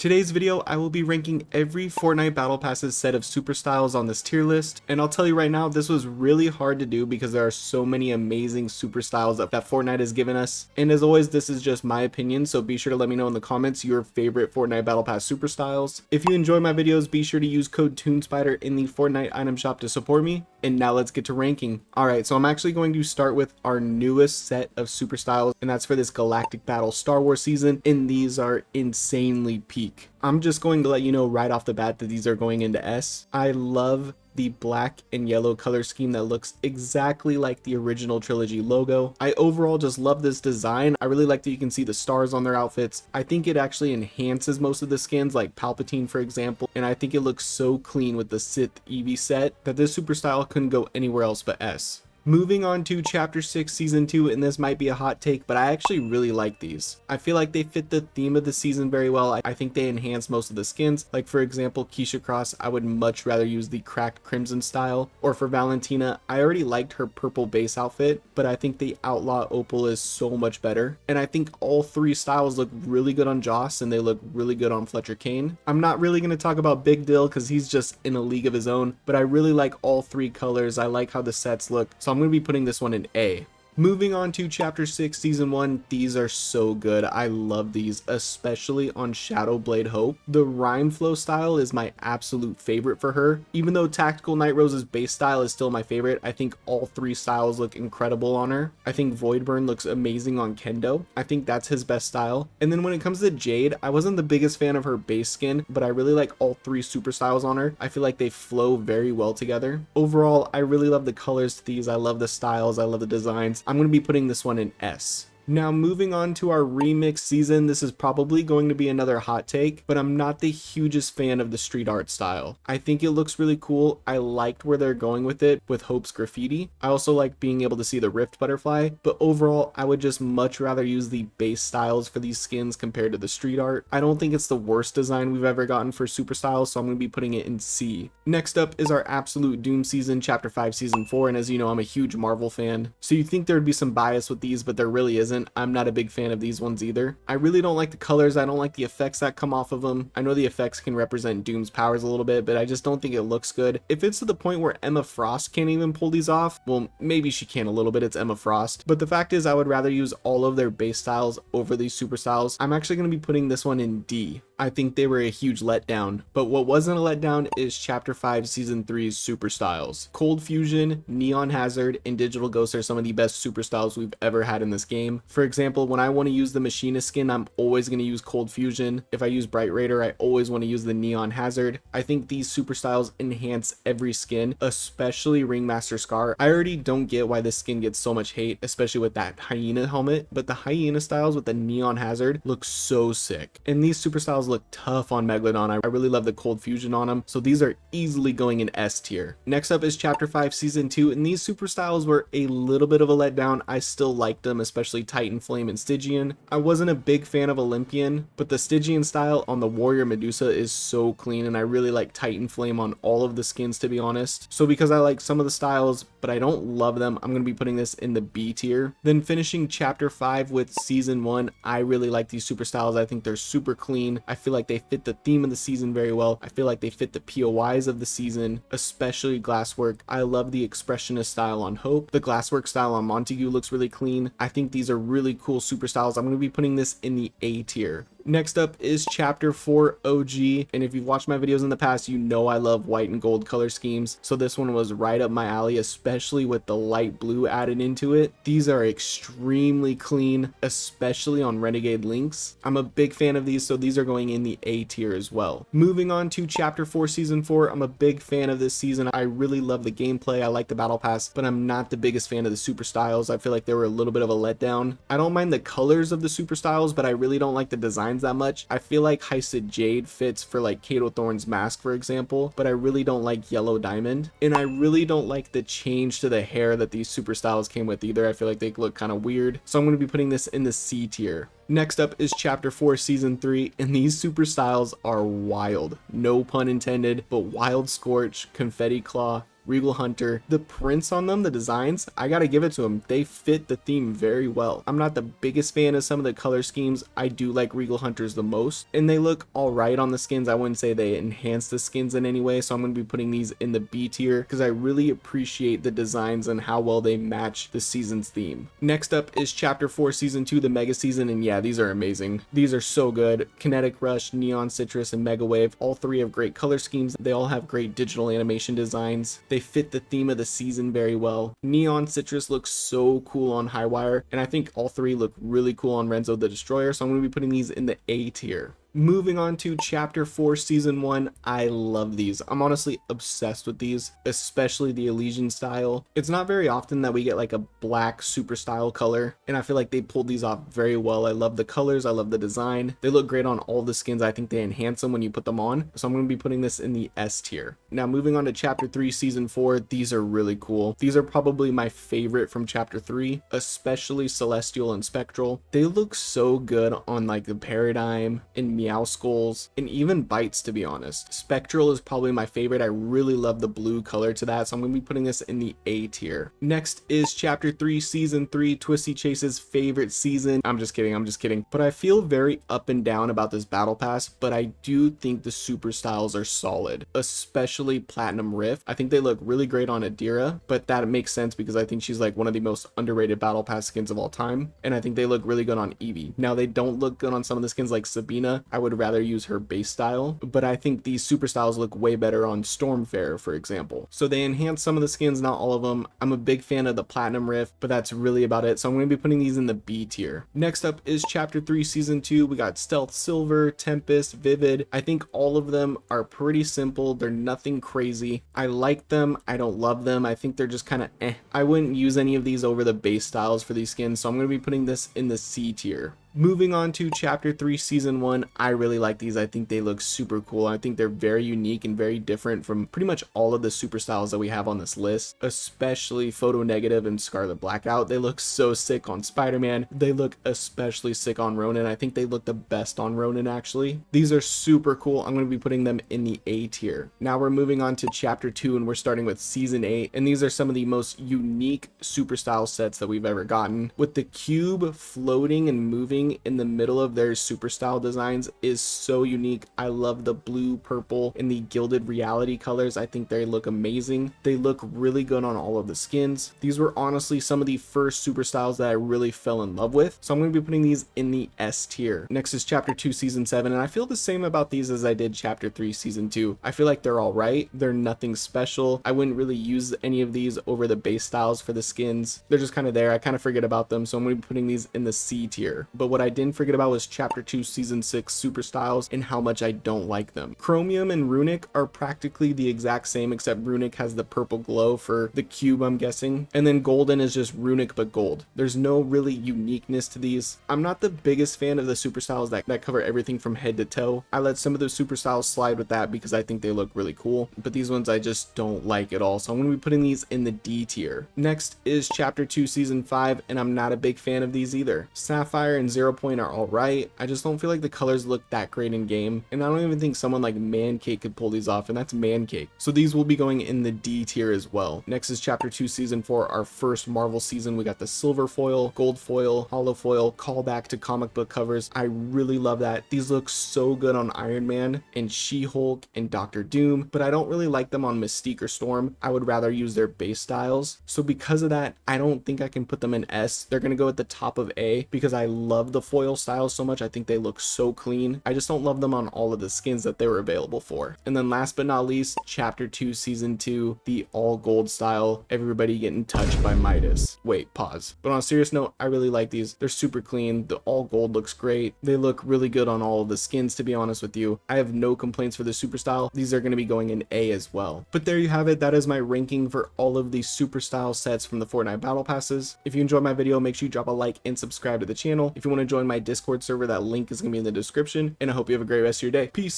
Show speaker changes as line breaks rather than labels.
Today's video, I will be ranking every Fortnite Battle Pass's set of super styles on this tier list, and I'll tell you right now, this was really hard to do because there are so many amazing super styles that Fortnite has given us. And as always, this is just my opinion, so be sure to let me know in the comments your favorite Fortnite Battle Pass super styles. If you enjoy my videos, be sure to use code TuneSpider in the Fortnite item shop to support me. And now let's get to ranking. Alright, so I'm actually going to start with our newest set of super styles, and that's for this Galactic Battle Star Wars season, and these are insanely peak. I'm just going to let you know right off the bat that these are going into S. I love the black and yellow color scheme that looks exactly like the original trilogy logo. I overall just love this design. I really like that you can see the stars on their outfits. I think it actually enhances most of the skins, like Palpatine for example, and I think it looks so clean with the Sith Eevee set that this super style couldn't go anywhere else but S. Moving on to Chapter 6 Season 2, and this might be a hot take, but I actually really like these. I feel like they fit the theme of the season very well. I think they enhance most of the skins. Like for example, Keisha Cross, I would much rather use the cracked crimson style. Or for Valentina, I already liked her purple base outfit, but I think the Outlaw Opal is so much better. And I think all three styles look really good on Joss, and they look really good on Fletcher Kane. I'm not really going to talk about Big Dill because he's just in a league of his own, but I really like all three colors. I like how the sets look, so I'm going to be putting this one in A. Moving on to Chapter 6 Season 1, these are so good. I love these, especially on Shadowblade Hope. The rhyme flow style is my absolute favorite for her. Even though Tactical Night Rose's base style is still my favorite, I think all three styles look incredible on her. I think Voidburn looks amazing on Kendo. I think that's his best style. And then when it comes to Jade, I wasn't the biggest fan of her base skin, but I really like all three super styles on her. I feel like they flow very well together. Overall, I really love the colors to these. I love the styles. I love the designs. I'm going to be putting this one in S. Now moving on to our remix season, this is probably going to be another hot take, but I'm not the hugest fan of the street art style. I think it looks really cool. I liked where they're going with it with Hope's graffiti. I also like being able to see the Rift Butterfly, but overall I would just much rather use the base styles for these skins compared to the street art. I don't think it's the worst design we've ever gotten for super styles, so I'm going to be putting it in C. Next up is our Absolute Doom season, Chapter 5 Season 4, and as you know, I'm a huge Marvel fan, so you think there would be some bias with these, but there really isn't. I'm not a big fan of these ones either. I really don't like the colors. I don't like the effects that come off of them. I know the effects can represent Doom's powers a little bit, but I just don't think it looks good. If it's to the point where Emma Frost can't even pull these off, well, maybe she can a little bit. It's Emma Frost. But the fact is, I would rather use all of their base styles over these super styles. I'm actually going to be putting this one in D. I think they were a huge letdown, but what wasn't a letdown is Chapter 5 Season 3's super styles. Cold Fusion, Neon Hazard, and Digital Ghost are some of the best super styles we've ever had in this game. For example, when I want to use the Machinist skin, I'm always going to use Cold Fusion. If I use Bright Raider, I always want to use the Neon Hazard. I think these super styles enhance every skin, especially Ringmaster Scar. I already don't get why this skin gets so much hate, especially with that Hyena helmet, but the Hyena styles with the Neon Hazard look so sick. And these super styles look tough on Megalodon. I really love the Cold Fusion on them, so these are easily going in S tier. Next up is Chapter 5 Season 2, and these super styles were a little bit of a letdown. I still liked them, especially Titan Flame and Stygian. I wasn't a big fan of Olympian, but the Stygian style on the Warrior Medusa is so clean, and I really like Titan Flame on all of the skins, to be honest. So because I like some of the styles, but I don't love them, I'm going to be putting this in the B tier. Then finishing Chapter 5 with Season 1, I really like these super styles. I think they're super clean. I feel like they fit the theme of the season very well. I feel like they fit the POIs of the season, especially Glasswork. I love the expressionist style on Hope. The Glasswork style on Montague looks really clean. I think these are really cool super styles. I'm going to be putting this in the A tier. Next up is Chapter 4 OG, and if you've watched my videos in the past, you know I love white and gold color schemes, so this one was right up my alley, especially with the light blue added into it. These are extremely clean, especially on Renegade Lynx. I'm a big fan of these, so these are going in the A tier as well. Moving on to Chapter 4 Season 4, I'm a big fan of this season. I really love the gameplay. I like the battle pass, but I'm not the biggest fan of the super styles. I feel like they were a little bit of a letdown. I don't mind the colors of the super styles, but I really don't like the design that much. I feel like Heisted Jade fits for like Kato Thorne's mask, for example, but I really don't like Yellow Diamond, and I really don't like the change to the hair that these super styles came with either. I feel like they look kind of weird, so I'm going to be putting this in the C tier. Next up is Chapter 4 Season 3, and these super styles are wild. No pun intended, but Wild Scorch, Confetti Claw, Regal Hunter. The prints on them, the designs, I gotta give it to them. They fit the theme very well. I'm not the biggest fan of some of the color schemes. I do like Regal Hunters the most, and they look all right on the skins. I wouldn't say they enhance the skins in any way, so I'm going to be putting these in the B tier because I really appreciate the designs and how well they match the season's theme. Next up is Chapter 4 Season 2, the Mega Season, and yeah, these are amazing. These are so good. Kinetic Rush, Neon Citrus, and Mega Wave, all three have great color schemes. They all have great digital animation designs. They fit the theme of the season very well. Neon Citrus looks so cool on Highwire, and I think all three look really cool on Renzo the Destroyer, so I'm going to be putting these in the A tier. Moving on to Chapter 4 Season 1, I love these. I'm honestly obsessed with these, especially the Elysian style. It's not very often that we get like a black super style color, and I feel like they pulled these off very well. I love the colors, I love the design. They look great on all the skins. I think they enhance them when you put them on, so I'm going to be putting this in the S tier. Now moving on to Chapter 3 Season 4, these are really cool. These are probably my favorite from Chapter 3, especially Celestial and Spectral. They look so good on like the Paradigm and Meow Skulls and even Bites, to be honest. Spectral is probably my favorite. I really love the blue color to that, so I'm going to be putting this in the A tier. Next is Chapter 3 Season 3, Twisty Chase's favorite season. I'm just kidding. But I feel very up and down about this battle pass, but I do think the super styles are solid, especially Platinum Rift. I think they look really great on Adira, but that makes sense because I think she's like one of the most underrated battle pass skins of all time, and I think they look really good on Eevee. Now they don't look good on some of the skins like Sabina. I would rather use her base style, but I think these super styles look way better on Stormfarer, for example. So they enhance some of the skins, not all of them. I'm a big fan of the Platinum Rift, but that's really about it. So I'm going to be putting these in the B tier. Next up is Chapter 3 Season 2. We got Stealth Silver, Tempest, Vivid. I think all of them are pretty simple. They're nothing crazy. I like them. I don't love them. I think they're just kind of eh. I wouldn't use any of these over the base styles for these skins, so I'm going to be putting this in the C tier. Moving on to Chapter 3 Season 1, I really like these. I think they look super cool. I think they're very unique and very different from pretty much all of the super styles that we have on this list, especially Photo Negative and Scarlet Blackout. They look so sick on Spider-Man. They look especially sick on Ronin. I think they look the best on Ronin, actually. These are super cool. I'm going to be putting them in the A tier. Now we're moving on to Chapter 2, and we're starting with Season 8, and these are some of the most unique super style sets that we've ever gotten. With the cube floating and moving in the middle of their super style designs is so unique. I love the blue, purple, and the gilded reality colors. I think they look amazing. They look really good on all of the skins. These were honestly some of the first super styles that I really fell in love with, so I'm going to be putting these in the S tier. Next is Chapter 2 Season 7, and I feel the same about these as I did Chapter 3 Season 2. I feel like they're all right. They're nothing special. I wouldn't really use any of these over the base styles for the skins. They're just kind of there. I kind of forget about them, so I'm going to be putting these in the C tier. But what I didn't forget about was Chapter 2 Season 6 super styles and how much I don't like them. Chromium and Runic are practically the exact same, except Runic has the purple glow for the cube, I'm guessing, and then Golden is just Runic but gold. There's no really uniqueness to these. I'm not the biggest fan of the super styles that cover everything from head to toe. I let some of those super styles slide with that because I think they look really cool, but these ones I just don't like at all, so I'm going to be putting these in the D tier. Next is Chapter 2 Season 5, and I'm not a big fan of these either. Sapphire and Zero Point are all right. I just don't feel like the colors look that great in game, and I don't even think someone like Mancake could pull these off, and that's Mancake. So these will be going in the D tier as well. Next is Chapter 2 Season 4, our first Marvel season. We got the silver foil, gold foil, hollow foil, callback to comic book covers. I really love that. These look so good on Iron Man and She-Hulk and Doctor Doom, but I don't really like them on Mystique or Storm. I would rather use their base styles. So because of that, I don't think I can put them in S. They're going to go at the top of A because I love the foil styles so much. I think they look so clean. I just don't love them on all of the skins that they were available for. And then last but not least, Chapter 2 Season 2, the all gold style, everybody getting touched by Midas. Wait, pause. But on a serious note, I really like these. They're super clean. The all gold looks great. They look really good on all of the skins, to be honest with you. I have no complaints for the super style. These are going to be going in A as well. But there you have it. That is my ranking for all of these super style sets from the Fortnite battle passes. If you enjoyed my video, make sure you drop a like and subscribe to the channel. If you want to join my Discord server, that link is going to be in the description, and I hope you have a great rest of your day. Peace.